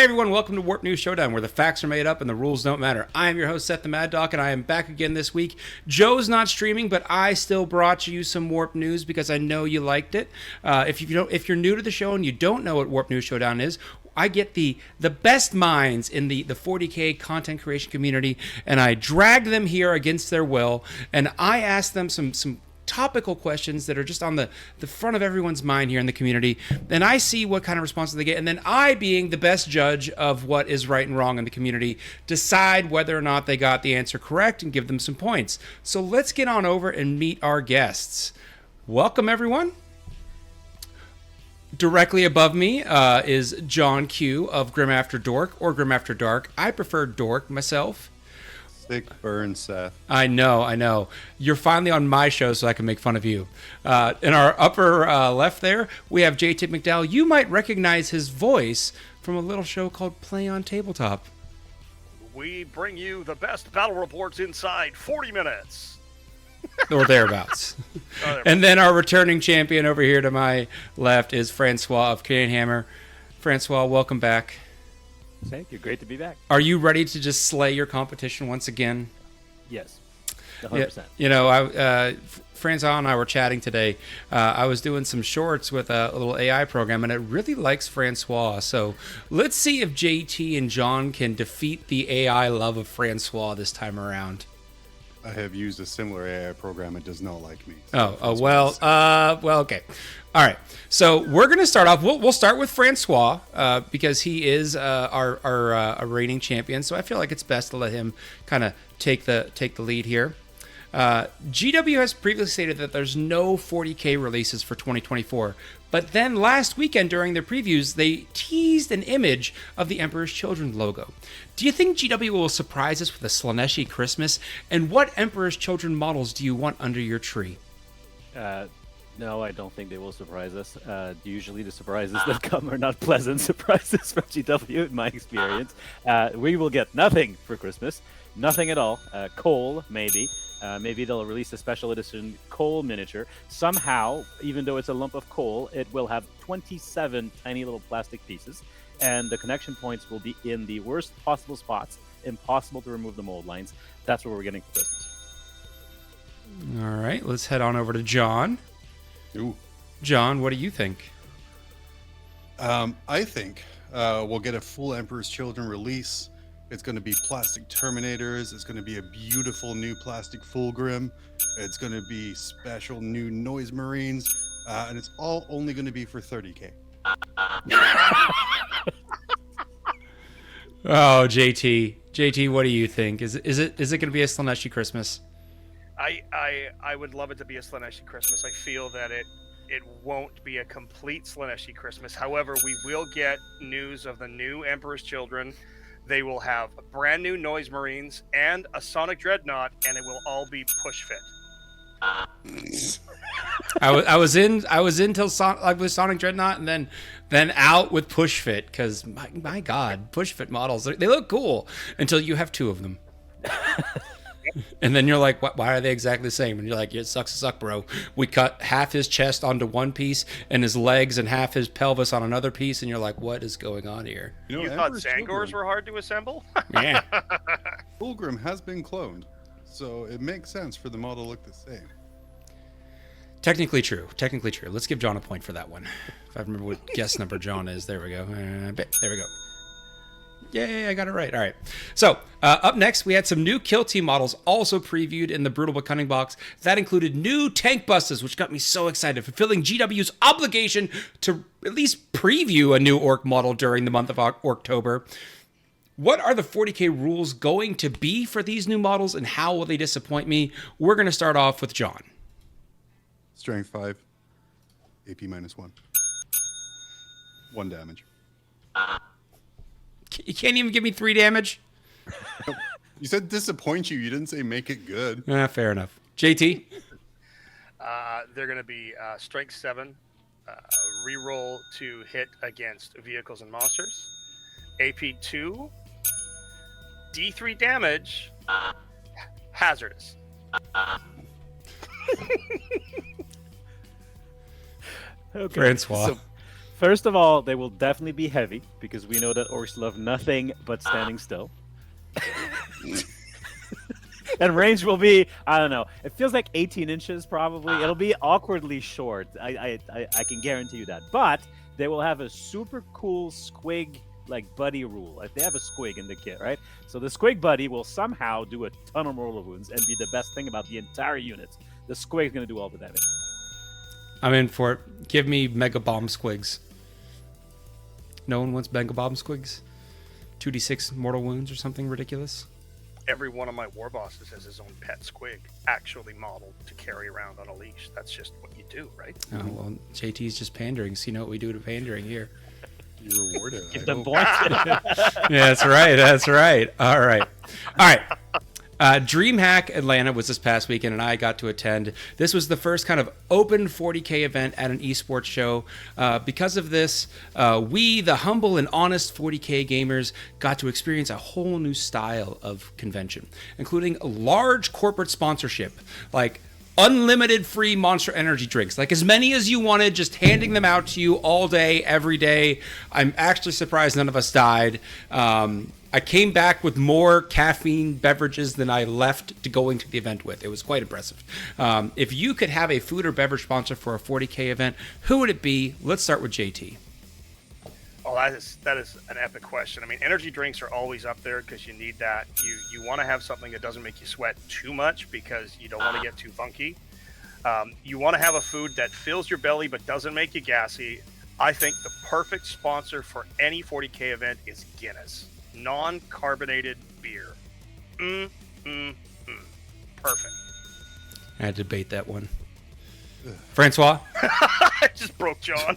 everyone, welcome to Warp News Showdown, where the facts are made up and the rules don't matter. I am your host, Seth the Mad Dok, and I am back again this week. Joe's not streaming, but I still brought you some Warp News because I know you liked it. If you're new to the show and you don't know what Warp News Showdown is, I get the best minds in the 40K content creation community, and I drag them here against their will, and I ask them some topical questions that are just on the front of everyone's mind here in the community, and I see what kind of responses they get, and then I, being the best judge of what is right and wrong in the community, decide whether or not they got the answer correct and give them some points. So let's get on over and meet our guests. Welcome, everyone. Directly above me is John Q of Grim After Dork, or Grim After Dark. I prefer Dork myself. Sick burn, Seth. I know. You're finally on my show, so I can make fun of you. In our upper left there, we have JT McDowell. You might recognize his voice from a little show called Play on Tabletop. We bring you the best battle reports inside 40 minutes. Or thereabouts. And then our returning champion over here to my left is Francois of Canadian Hammer. Francois, welcome back. Thank you. Great to be back. Are you ready to just slay your competition once again? Yes, 100%. You know, Francois and I were chatting today. I was doing some shorts with a little AI program, and it really likes Francois. So let's see if JT and John can defeat the AI love of Francois this time around. I have used a similar AI program. It does not like me. So well, okay. All right. So we're going to start off. We'll start with Francois because he is our reigning champion. So I feel like it's best to let him kind of take the lead here. GW has previously stated that there's no 40K releases for 2024. But then last weekend during their previews, they teased an image of the Emperor's Children logo. Do you think GW will surprise us with a Slaaneshi Christmas? And what Emperor's Children models do you want under your tree? No, I don't think they will surprise us. Usually the surprises that come are not pleasant surprises from GW, in my experience. We will get nothing for Christmas. Nothing at all. Coal, maybe. Maybe they'll release a special edition coal miniature. Somehow, even though it's a lump of coal, it will have 27 tiny little plastic pieces, and the connection points will be in the worst possible spots, impossible to remove the mold lines. That's what we're getting for Christmas. All right, let's head on over to John. Ooh. John, what do you think? I think we'll get a full Emperor's Children release. It's going to be plastic Terminators. It's going to be a beautiful new plastic Fulgrim. It's going to be special new Noise Marines. And it's all only going to be for 30K. Oh, JT, what do you think? Is it going to be a Slaaneshi Christmas? I would love it to be a Slaaneshi Christmas. I feel that it won't be a complete Slaaneshi Christmas. However, we will get news of the new Emperor's Children. They will have brand new Noise Marines and a Sonic Dreadnought, and it will all be push fit. I was in till with Sonic Dreadnought, and then out with push fit because my God, push fit models they look cool until you have two of them. And then you're like, why are they exactly the same? And you're like, it sucks to suck, bro. We cut half his chest onto one piece and his legs and half his pelvis on another piece, and you're like, what is going on here? You thought Zangors were hard to assemble? Yeah. Fulgrim has been cloned, so it makes sense for the model to look the same. Technically true. Let's give John a point for that one. If I remember what guess number John is. There we go. There we go. Yay, I got it right. All right. So, up next, we had some new Kill Team models also previewed in the Brutal but Cunning box. That included new tank buses, which got me so excited, fulfilling GW's obligation to at least preview a new Orc model during the month of October. What are the 40K rules going to be for these new models, and how will they disappoint me? We're going to start off with John. Strength 5, AP -1. 1 damage. You can't even give me 3 damage? You said disappoint you. You didn't say make it good. Fair enough. JT? They're going to be Strength 7, reroll to hit against vehicles and monsters. AP 2, D3 damage, hazardous. Okay. Francois. First of all, they will definitely be heavy because we know that orcs love nothing but standing still. And range will be, I don't know, it feels like 18 inches probably. It'll be awkwardly short. I can guarantee you that. But they will have a super cool squig like buddy rule. Like they have a squig in the kit, right? So the squig buddy will somehow do a ton of mortal wounds and be the best thing about the entire unit. The squig is going to do all the damage. I'm in for it. Give me Mega Bomb Squigs. No one wants Mega Bomb Squigs? 2d6 mortal wounds or something ridiculous? Every one of my war bosses has his own pet squig, actually modeled to carry around on a leash. That's just what you do, right? Oh, well, JT's just pandering, so you know what we do to pandering here. You reward it. Give I them hope. points. Yeah, that's right. That's right. All right. Dreamhack Atlanta was this past weekend, and I got to attend. This was the first kind of open 40K event at an esports show. Because of this, we, the humble and honest 40K gamers, got to experience a whole new style of convention, including a large corporate sponsorship, like unlimited free Monster Energy drinks, like as many as you wanted, just handing them out to you all day, every day. I'm actually surprised none of us died. I came back with more caffeine beverages than I left to going to the event with. It was quite impressive. If you could have a food or beverage sponsor for a 40K event, who would it be? Let's start with JT. Oh, that is an epic question. I mean, energy drinks are always up there because you need that. You want to have something that doesn't make you sweat too much because you don't want to get too funky. You want to have a food that fills your belly but doesn't make you gassy. I think the perfect sponsor for any 40K event is Guinness. Non-carbonated beer. Perfect. I had to debate that one. Francois? I just broke John.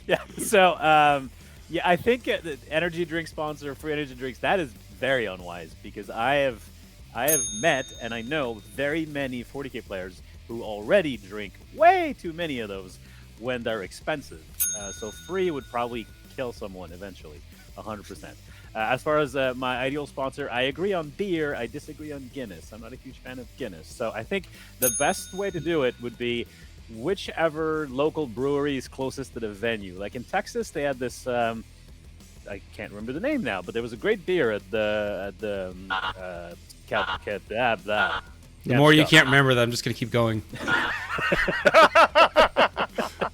Yeah. So, I think the energy drink sponsor, free energy drinks, that is very unwise because I have met and I know very many 40K players who already drink way too many of those when they're expensive. So free would probably kill someone eventually, 100%. As far as my ideal sponsor, I agree on beer. I disagree on Guinness. I'm not a huge fan of Guinness. So I think the best way to do it would be whichever local brewery is closest to the venue. Like in Texas, they had this. I can't remember the name now, but there was a great beer at the The more you can't remember that, I'm just going to keep going.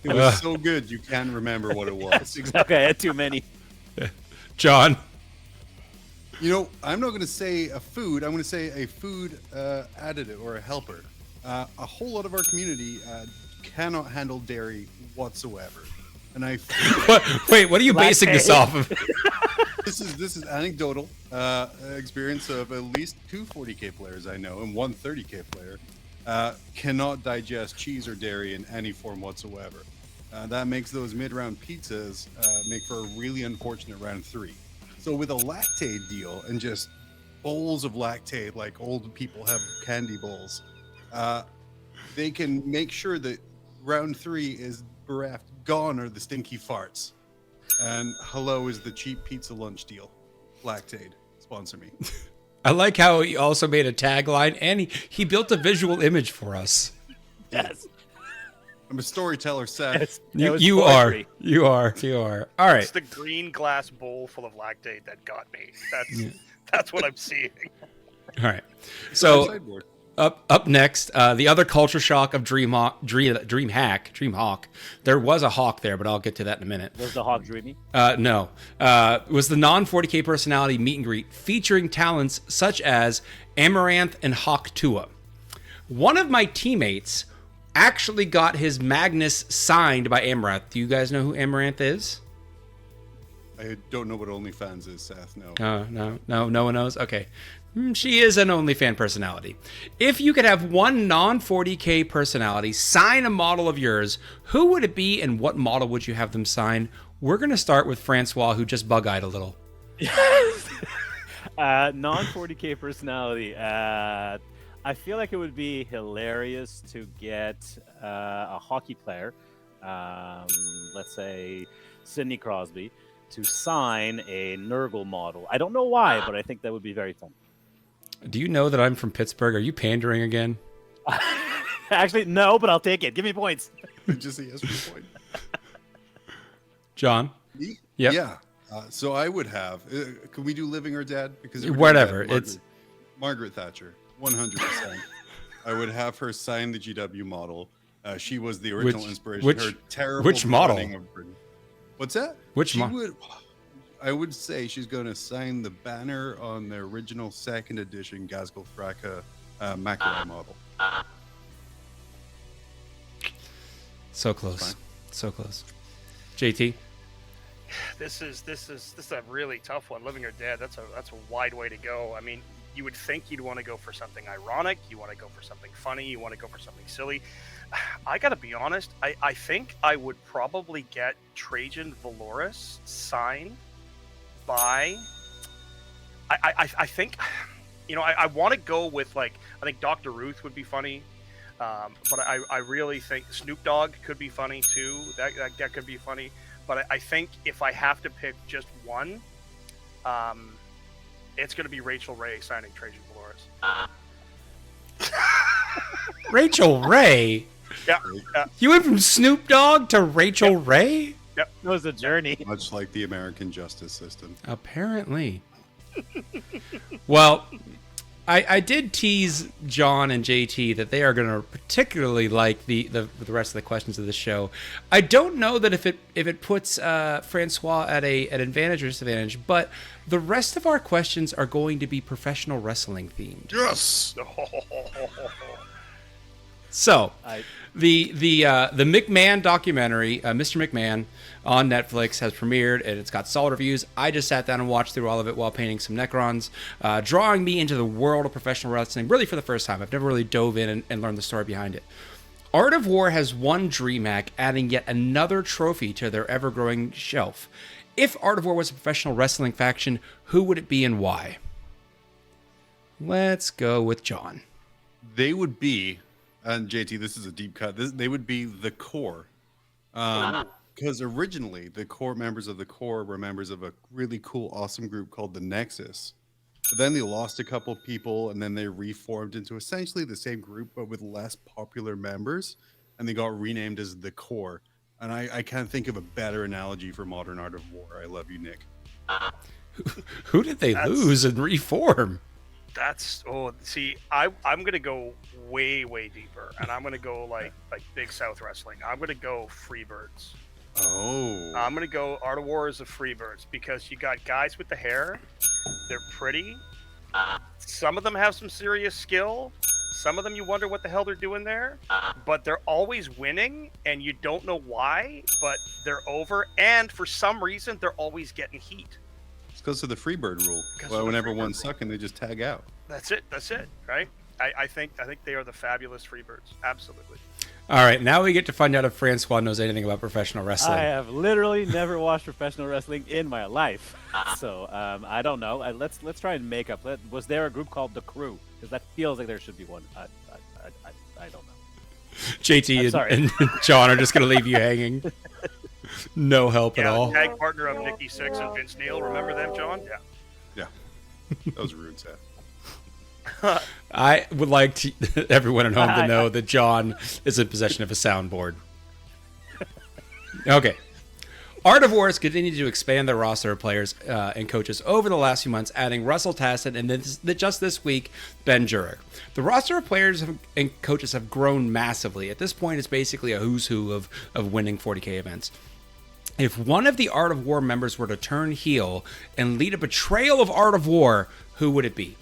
It was so good you can't remember what it was. Exactly. I had too many. John? You know, I'm not going to say a food. I'm going to say a food additive or a helper. A whole lot of our community cannot handle dairy whatsoever. And I Wait, what are you basing this off of? this is anecdotal experience of at least 2 40K players I know and 1 30K player cannot digest cheese or dairy in any form whatsoever. That makes those mid-round pizzas make for a really unfortunate round 3. So with a lactate deal and just bowls of lactate like old people have candy bowls, they can make sure that round 3 is bereft. Gone are the stinky farts. And hello is the cheap pizza lunch deal. Lactate, sponsor me. I like how he also made a tagline and he built a visual image for us. Yes. I'm a storyteller, Seth. You are. All right. It's the green glass bowl full of lactate that got me. That's what I'm seeing. All right. So Sideboard. up next, the other culture shock of Dreamhawk. There was a hawk there, but I'll get to that in a minute. Was the hawk dreamy? No. It was the non-40K personality meet and greet featuring talents such as Amaranth and Hawk Tua. One of my teammates actually got his Magnus signed by Amaranth. Do you guys know who Amaranth is? I don't know what OnlyFans is, Seth. No. No one knows? Okay. She is an OnlyFan personality. If you could have one non-40K personality sign a model of yours, who would it be and what model would you have them sign? We're going to start with Francois, who just bug-eyed a little. Non-40K personality. I feel like it would be hilarious to get a hockey player, let's say Sidney Crosby, to sign a Nurgle model. I don't know why, but I think that would be very fun. Do you know that I'm from Pittsburgh? Are you pandering again? Actually, no, but I'll take it. Give me points. Just a yes for point. John? Me? Yep. Yeah. So I would have. Could we do living or dead? Because if we're doing Whatever. dead, It's Margaret Thatcher, 100%. I would have her sign the GW model. She was the original inspiration. Her terrible which model? running of Britain. What's that? Which model? I would say she's going to sign the banner on the original second edition Gazgul Fracka Macula model. so close. So close. JT? This is a really tough one. Living or dead, that's a wide way to go. I mean, you would think you'd want to go for something ironic, you want to go for something funny, you want to go for something silly. I gotta be honest, I think I would probably get Trajan Valoris signed by I think, you know, I want to go with, like, I think Dr. Ruth would be funny, but I really think Snoop Dogg could be funny too. That could be funny. But I think if I have to pick just one, it's going to be Rachel Ray signing Trajan Valoris. Rachel Ray? Yeah. You went from Snoop Dogg to Rachel Ray? Yep. It was a journey. Much like the American justice system. Apparently. Well, I did tease John and JT that they are going to particularly like the rest of the questions of the show. I don't know that if it puts Francois at an advantage or disadvantage, but the rest of our questions are going to be professional wrestling themed. Yes. So, the McMahon documentary, Mr. McMahon, on Netflix has premiered, and it's got solid reviews. I just sat down and watched through all of it while painting some Necrons, drawing me into the world of professional wrestling, really for the first time. I've never really dove in and learned the story behind it. Art of War has won Dreamhack, adding yet another trophy to their ever-growing shelf. If Art of War was a professional wrestling faction, who would it be and why? Let's go with John. They would be, and JT, this is a deep cut. They would be the core. Because originally, the core members of the core were members of a really cool, awesome group called the Nexus. But then they lost a couple people, and then they reformed into essentially the same group, but with less popular members. And they got renamed as the core. And I can't think of a better analogy for modern Art of War. I love you, Nick. Who did they lose and reform? I'm gonna go way deeper, and I'm gonna go like Big South Wrestling. I'm gonna go Freebirds. Oh. I'm gonna go Art of War is the Freebirds, because you got guys with the hair. They're pretty. Some of them have some serious skill. Some of them you wonder what the hell they're doing there. But they're always winning, and you don't know why, but they're over. And for some reason, they're always getting heat. It's because of the Freebird rule. Well, whenever one's sucking, they just tag out. That's it, right? I think they are the fabulous Freebirds. Absolutely. All right, now we get to find out if Francois knows anything about professional wrestling. I have literally never watched professional wrestling in my life, so I don't know. Let's try and make up. Was there a group called The Crew? Because that feels like there should be one. I don't know. JT and John are just going to leave you hanging. No help at all. Tag partner of Nikki Sixx and Vince Neil. Remember them, John? Yeah. That was rude, Seth. I would like everyone at home to know that John is in possession of a soundboard. Okay. Art of War has continued to expand their roster of players and coaches over the last few months, adding Russell Tassin and then just this week, Ben Jurek. The roster of players and coaches have grown massively. At this point, it's basically a who's who of winning 40K events. If one of the Art of War members were to turn heel and lead a betrayal of Art of War, who would it be?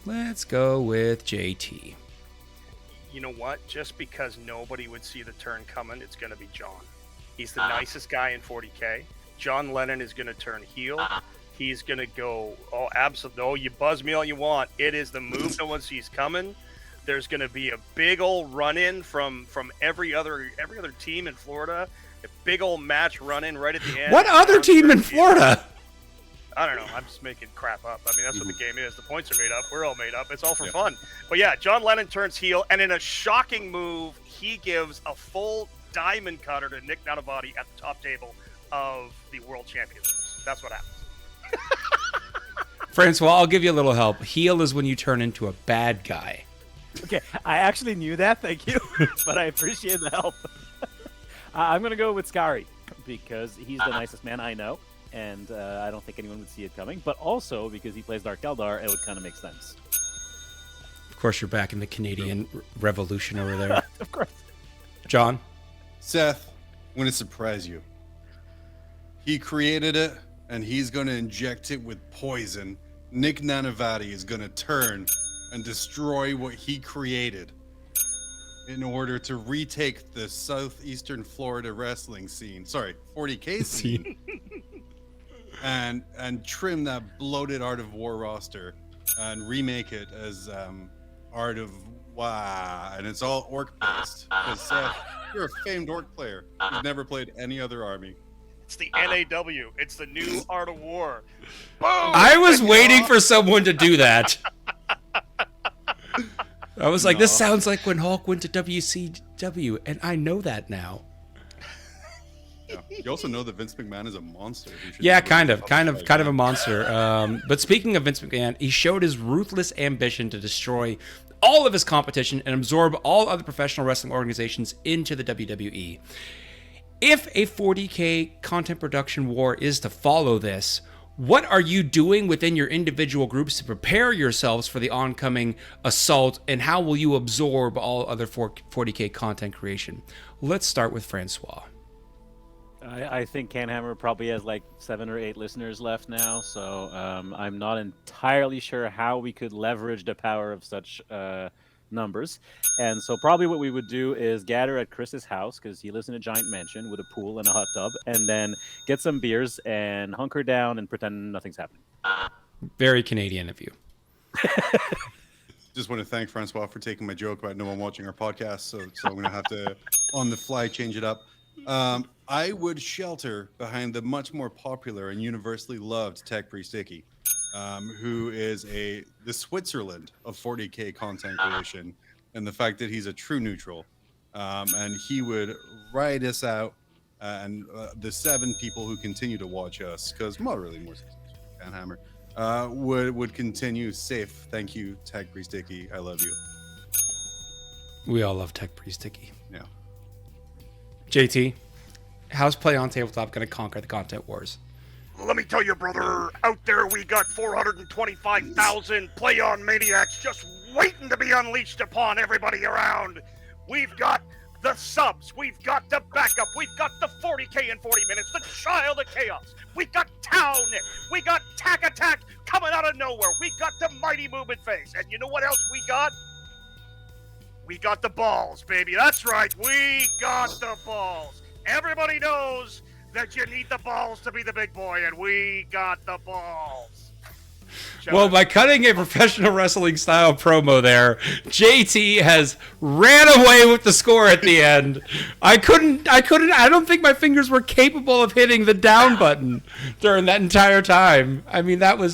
Let's go with JT. You know what? Just because nobody would see the turn coming, it's going to be John. He's the nicest guy in 40K. John Lennon is going to turn heel. He's going to go, oh, absolutely. Oh, you buzz me all you want. It is the move no one sees coming. There's going to be a big old run-in from every other team in Florida. A big old match run-in right at the end. What other team in Florida? I don't know. I'm just making crap up. I mean, that's what the game is. The points are made up. We're all made up. It's all for fun. But yeah, John Lennon turns heel, and in a shocking move, he gives a full diamond cutter to Nick Nanavati at the top table of the World Championships. That's what happens. Francois, I'll give you a little help. Heel is when you turn into a bad guy. Okay, I actually knew that. Thank you, but I appreciate the help. I'm gonna go with Scary because he's the nicest man I know, and I don't think anyone would see it coming. But also because he plays Dark Eldar, it would kind of make sense. Of course, you're back in the Canadian Revolution over there. Of course. John? Seth, I'm going to surprise you. He created it, and he's going to inject it with poison. Nick Nanavati is going to turn and destroy what he created in order to retake the southeastern Florida wrestling scene. Sorry, 40K scene. and trim that bloated Art of War roster and remake it as Art of Wow. And it's all orc based. Because Seth, you're a famed orc player who's never played any other army. It's the NAW. It's the new Art of War. Boom! I was waiting for someone to do that. I was like, this sounds like when Hulk went to WCW, and I know that now. Yeah. You also know that Vince McMahon is a monster. Yeah, kind of a monster. But speaking of Vince McMahon, he showed his ruthless ambition to destroy all of his competition and absorb all other professional wrestling organizations into the WWE. If a 40K content production war is to follow this, what are you doing within your individual groups to prepare yourselves for the oncoming assault, and how will you absorb all other 40K content creation? Let's start with Francois. I think Canhammer probably has like 7 or 8 listeners left now, so I'm not entirely sure how we could leverage the power of such numbers. And so probably what we would do is gather at Chris's house, because he lives in a giant mansion with a pool and a hot tub, and then get some beers and hunker down and pretend nothing's happening. Very Canadian of you. Just want to thank Francois for taking my joke about no one watching our podcast, so I'm going to have to, on the fly, change it up. I would shelter behind the much more popular and universally loved Tech Priest Icky, who is the Switzerland of 40K content creation, and the fact that he's a true neutral. And he would ride us out, and the 7 people who continue to watch us, because not really more Canhammer, would continue safe. Thank you, Tech Priest Icky. I love you. We all love Tech Priest Icky. Yeah. JT, how's Play on Tabletop going to conquer the content wars? Let me tell you, brother, out there we got 425,000 Play On maniacs just waiting to be unleashed upon everybody around. We've got the subs, we've got the backup, we've got the 40K in 40 minutes, the Child of Chaos, we've got Town, we got Tack Attack coming out of nowhere, we got the Mighty Movement Phase, and you know what else we got? We got the balls, baby. That's right, we got the balls. Everybody knows that you need the balls to be the big boy, and we got the balls. Well, by cutting a professional wrestling style promo there, JT has ran away with the score at the end. I don't think my fingers were capable of hitting the down button during that entire time. I mean, that was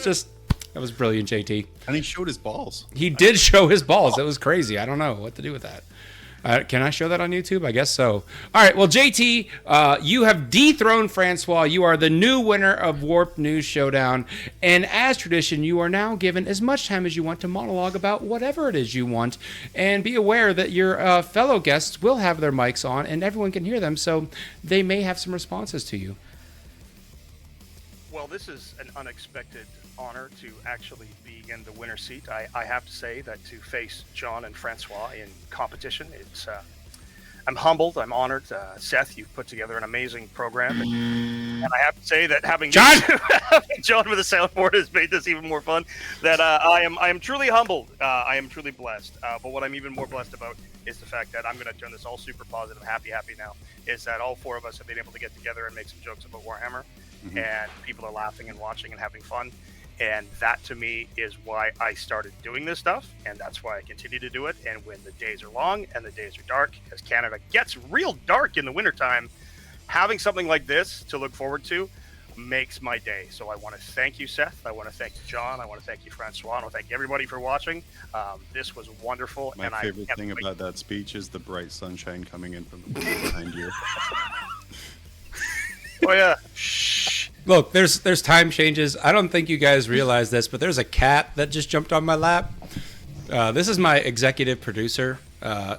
brilliant, JT. And he showed his balls. He did show his balls. It was crazy. I don't know what to do with that. Can I show that on YouTube? I guess so. All right. Well, JT, you have dethroned Francois. You are the new winner of Warp News Showdown. And as tradition, you are now given as much time as you want to monologue about whatever it is you want. And be aware that your fellow guests will have their mics on and everyone can hear them. So they may have some responses to you. Well, this is an unexpected honor to actually be in the winner's seat. I have to say that to face John and Francois in competition, I'm humbled, I'm honored. Seth, you've put together an amazing program, and I have to say that having John with the soundboard has made this even more fun. That I am truly humbled. I am truly blessed. But what I'm even more blessed about is the fact that I'm going to turn this all super positive, happy now. Is that all 4 of us have been able to get together and make some jokes about Warhammer, and people are laughing and watching and having fun. And that, to me, is why I started doing this stuff, and that's why I continue to do it. And when the days are long and the days are dark, as Canada gets real dark in the wintertime, having something like this to look forward to makes my day. So I want to thank you, Seth. I want to thank you, John. I want to thank you, Francois. I want to thank everybody for watching. This was wonderful. My favorite thing about that speech is the bright sunshine coming in from the pool behind you. Oh, yeah. Look, there's time changes. I don't think you guys realize this, but there's a cat that just jumped on my lap. This is my executive producer,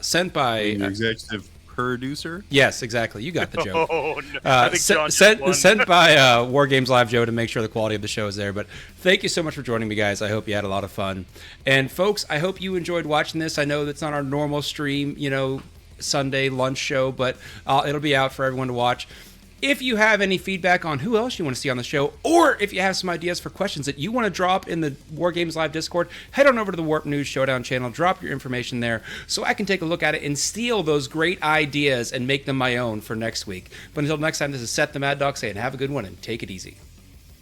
sent by... Your executive producer. Yes, exactly. You got the joke. Oh, no. I think John just won. Sent by Wargames Live Joe to make sure the quality of the show is there. But thank you so much for joining me, guys. I hope you had a lot of fun. And folks, I hope you enjoyed watching this. I know that's not our normal stream, Sunday lunch show, but it'll be out for everyone to watch. If you have any feedback on who else you want to see on the show, or if you have some ideas for questions that you want to drop in the Wargames Live Discord, head on over to the Warp News Showdown channel, drop your information there so I can take a look at it and steal those great ideas and make them my own for next week. But until next time, this is Seth the Mad Dok saying have a good one and take it easy.